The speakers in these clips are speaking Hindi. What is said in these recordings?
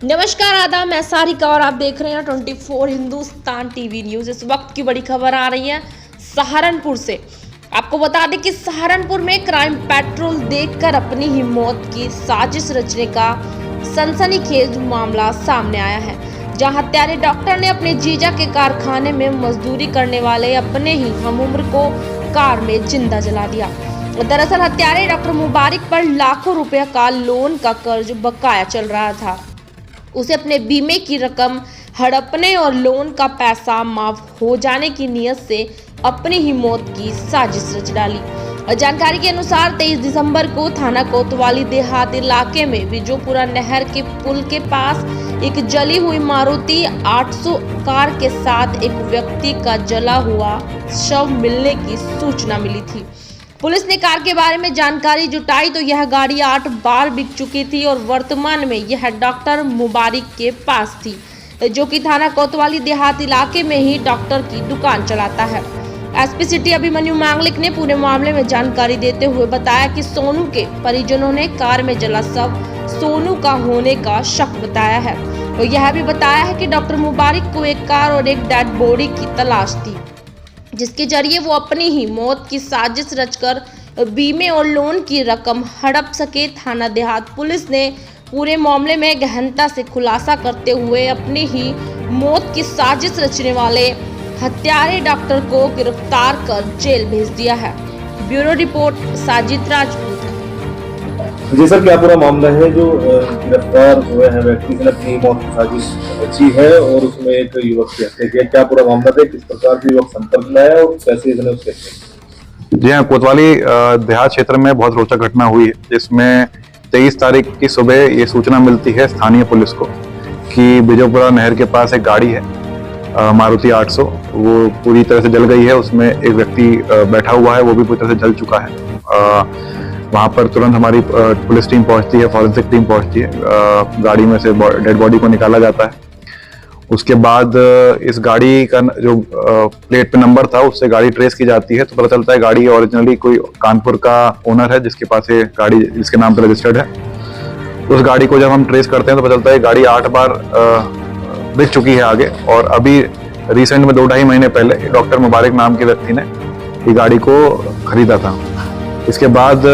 नमस्कार, आदाब, मैं सारिका और आप देख रहे हैं 24 हिंदुस्तान टीवी न्यूज। इस वक्त की बड़ी खबर आ रही है सहारनपुर से। आपको बता दें कि सहारनपुर में क्राइम पेट्रोल देखकर अपनी ही मौत की साजिश रचने का सनसनीखेज मामला सामने आया है, जहां हत्यारे डॉक्टर ने अपने जीजा के कारखाने में मजदूरी करने वाले अपने ही हमउम्र को कार में जिंदा जला दिया। दरअसल हत्यारे डॉक्टर मुबारक पर लाखों रुपए का लोन का कर्ज बकाया चल रहा था। उसे अपने बीमे की रकम हड़पने और लोन का पैसा माफ हो जाने की नीयत से अपनी ही मौत की साजिश रच डाली। जानकारी के अनुसार 23 दिसंबर को थाना कोतवाली देहात इलाके में बिजोपुरा नहर के पुल के पास एक जली हुई मारुति 800 कार के साथ एक व्यक्ति का जला हुआ शव मिलने की सूचना मिली थी। पुलिस ने कार के बारे में जानकारी जुटाई तो यह गाड़ी 8 बार बिक चुकी थी और वर्तमान में यह डॉक्टर मुबारक के पास थी, जो कि थाना कोतवाली देहात इलाके में ही डॉक्टर की दुकान चलाता है। एसपी सिटी अभिमन्यु मांगलिक ने पूरे मामले में जानकारी देते हुए बताया कि सोनू के परिजनों ने कार में जला शव सोनू का होने का शक बताया है और यह भी बताया है कि डॉक्टर मुबारक को एक कार और एक डेड बॉडी की तलाश थी, जिसके जरिए वो अपनी ही मौत की साजिश रचकर बीमे और लोन की रकम हड़प सके। थाना देहात पुलिस ने पूरे मामले में गहनता से खुलासा करते हुए अपनी ही मौत की साजिश रचने वाले हत्यारे डॉक्टर को गिरफ्तार कर जेल भेज दिया है। Bureau report Sajid Rajput. जी सर, क्या पूरा मामला है जो गिरफ्तार हुए हैं व्यक्ति ने अपनी मौत की साजिश रची है और उसमें एक युवक की हत्या की है? क्या पूरा मामला है, किस प्रकार से युवक संपर्क में आया और कैसे इसने उसके? जी हाँ, कोतवाली देहात क्षेत्र में बहुत रोचक घटना हुई है, जिसमें 23 तारीख की सुबह ये सूचना मिलती है स्थानीय पुलिस को कि बिजोपुरा नहर के पास एक गाड़ी है मारुति 800, वो पूरी तरह से जल गई है। उसमें एक व्यक्ति बैठा हुआ है, वो भी पूरी तरह से जल चुका है। वहाँ पर तुरंत हमारी पुलिस टीम पहुँचती है, फॉरेंसिक टीम पहुँचती है, गाड़ी में से डेड बॉडी को निकाला जाता है। उसके बाद इस गाड़ी का जो प्लेट पे नंबर था उससे गाड़ी ट्रेस की जाती है, तो पता चलता है गाड़ी ओरिजिनली कोई कानपुर का ओनर है जिसके पास ये गाड़ी जिसके नाम पर रजिस्टर्ड है। उस गाड़ी को जब हम ट्रेस करते हैं तो पता चलता है गाड़ी 8 बार बिक चुकी है आगे, और अभी रिसेंट में 2-2.5 महीने पहले डॉक्टर मुबारक नाम के व्यक्ति ने ये गाड़ी को खरीदा था। इसके बाद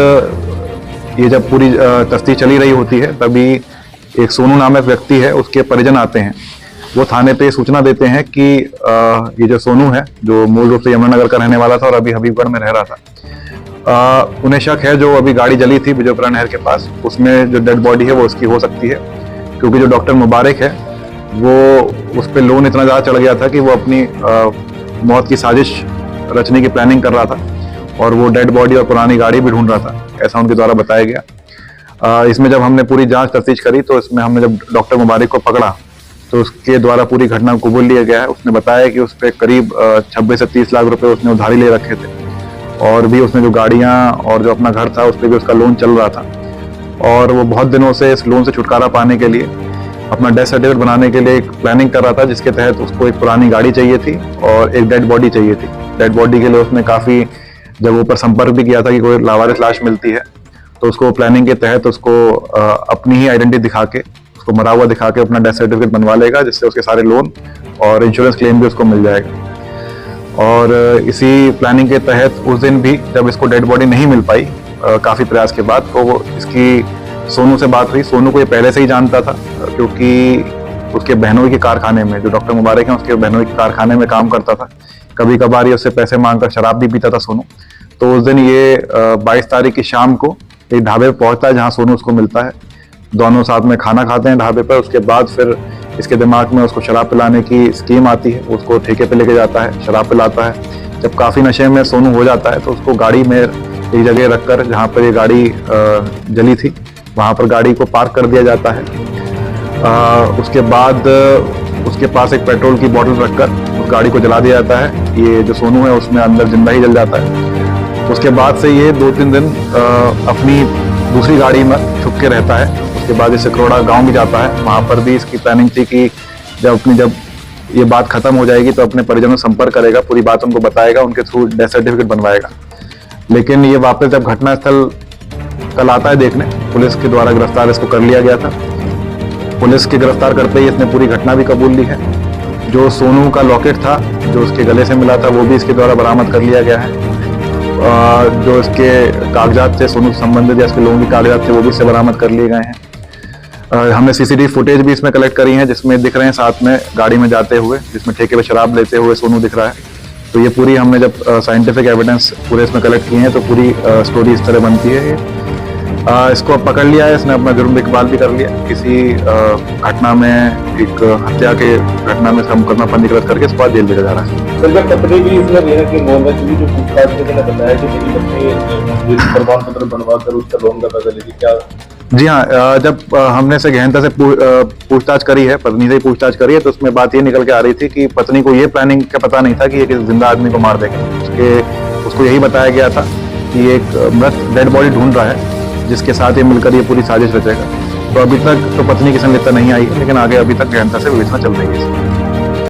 ये जब पूरी तफ्तीश चली रही होती है तभी एक सोनू नामक व्यक्ति है, उसके परिजन आते हैं। वो थाने पे सूचना देते हैं कि ये जो सोनू है, जो मूल रूप से यमुनानगर का रहने वाला था और अभी हबीबगढ़ में रह रहा था, उन्हें शक है जो अभी गाड़ी जली थी बिजोपुरा नहर के पास, उसमें जो डेड बॉडी है वो उसकी हो सकती है, क्योंकि जो डॉक्टर मुबारक है वो उस पर लोन इतना ज़्यादा चढ़ गया था कि वो अपनी मौत की साजिश रचने की प्लानिंग कर रहा था और वो डेड बॉडी और पुरानी गाड़ी भी ढूंढ रहा था, ऐसा उनके द्वारा बताया गया। इसमें जब हमने पूरी जांच तफ्तीश करी तो इसमें हमने जब डॉक्टर मुबारक को पकड़ा तो उसके द्वारा पूरी घटना को कबूल लिया गया है। उसने बताया कि उस पर करीब 26 से 30 लाख रुपए उसने उधारी ले रखे थे, और भी उसने जो गाड़ियाँ और जो अपना घर था उस पर भी उसका लोन चल रहा था, और वो बहुत दिनों से इस लोन से छुटकारा पाने के लिए अपना डेथ सर्टिफिकेट बनाने के लिए एक प्लानिंग कर रहा था, जिसके तहत उसको एक पुरानी गाड़ी चाहिए थी और एक डेड बॉडी चाहिए थी। डेड बॉडी के लिए उसने काफ़ी जब ऊपर संपर्क भी किया था कि कोई लावारिस लाश मिलती है, तो उसको प्लानिंग के तहत उसको अपनी ही आइडेंटिटी दिखा के, उसको मरा हुआ दिखा के अपना डेथ सर्टिफिकेट बनवा लेगा, जिससे उसके सारे लोन और इंश्योरेंस क्लेम भी उसको मिल जाएगा। और इसी प्लानिंग के तहत उस दिन भी जब इसको डेड बॉडी नहीं मिल पाई काफ़ी प्रयास के बाद, तो वो इसकी सोनू से बात हुई। सोनू को ये पहले से ही जानता था, क्योंकि उसके बहनोई के कारखाने में, जो डॉक्टर मुबारक हैं उसके बहनोई के कारखाने में काम करता था। कभी कभार ये उससे पैसे मांगकर शराब भी पीता था सोनू। तो उस दिन ये 22 तारीख की शाम को एक ढाबे पर पहुंचता है जहां सोनू उसको मिलता है। दोनों साथ में खाना खाते हैं ढाबे पर। उसके बाद फिर इसके दिमाग में उसको शराब पिलाने की स्कीम आती है, उसको ठेके पे लेके जाता है, शराब पिलाता है। जब काफ़ी नशे में सोनू हो जाता है तो उसको गाड़ी में एक जगह रखकर, जहाँ पर ये गाड़ी जली थी वहाँ पर गाड़ी को पार्क कर दिया जाता है। उसके बाद उसके पास एक पेट्रोल की बोतल रखकर उस गाड़ी को जला दिया जाता है। ये जो सोनू है उसमें अंदर जिंदा ही जल जाता है। उसके बाद से ये 2-3 दिन अपनी दूसरी गाड़ी में छुप के रहता है। उसके बाद ये सिकरोड़ा गांव भी जाता है, वहाँ पर भी इसकी प्लानिंग थी कि जब ये बात खत्म हो जाएगी तो अपने परिजनों से संपर्क करेगा, पूरी बात उनको बताएगा, उनके थ्रू डेथ सर्टिफिकेट बनवाएगा। लेकिन ये वापस जब घटनास्थल कल आता है देखने, पुलिस के द्वारा गिरफ्तार इसको कर लिया गया था। पुलिस की गिरफ्तार करते ही इसने पूरी घटना भी कबूल ली है। जो सोनू का लॉकेट था जो उसके गले से मिला था वो भी इसके द्वारा बरामद कर लिया गया है। जो इसके कागजात थे सोनू से संबंधित या इसके लोगों के कागजात थे वो भी इससे बरामद कर लिए गए हैं। हमने सीसीटीवी फुटेज भी इसमें कलेक्ट करी है जिसमें दिख रहे हैं साथ में गाड़ी में जाते हुए, जिसमें ठेके पे शराब लेते हुए सोनू दिख रहा है। तो ये पूरी हमने जब साइंटिफिक एविडेंस पूरे इसमें कलेक्ट किए हैं तो पूरी स्टोरी इस तरह बनती है। इसको अब पकड़ लिया है, इसने अपना जुर्म इकबाल भी कर लिया। किसी घटना में एक हत्या के घटना में इसका मुकदमा पंजीकृत करके इसके बाद जेल भेजा जा रहा है। सर, जब पत्नी भी इसमें रहने की मोहम्मद की जो पूछताछ में मैंने बताया कि मेरी पत्नी प्रमाण पत्र बनवा कर उसका लोन का पैसा लेगी, क्या? जी हाँ, जब हमने से गहनता से पूछताछ करी है, पत्नी से ही पूछताछ करी है, तो उसमें बात ये निकल के आ रही थी कि पत्नी को ये प्लानिंग का पता नहीं था कि ये किसी जिंदा आदमी को मार देगा। उसको यही बताया गया था कि एक मृत डेड बॉडी ढूंढ रहा है जिसके साथ ये मिलकर ये पूरी साजिश रचेगा। तो अभी तक तो पत्नी की संलिप्तता नहीं आई है, लेकिन आगे अभी तक गहनता से विवेचना चल रही है।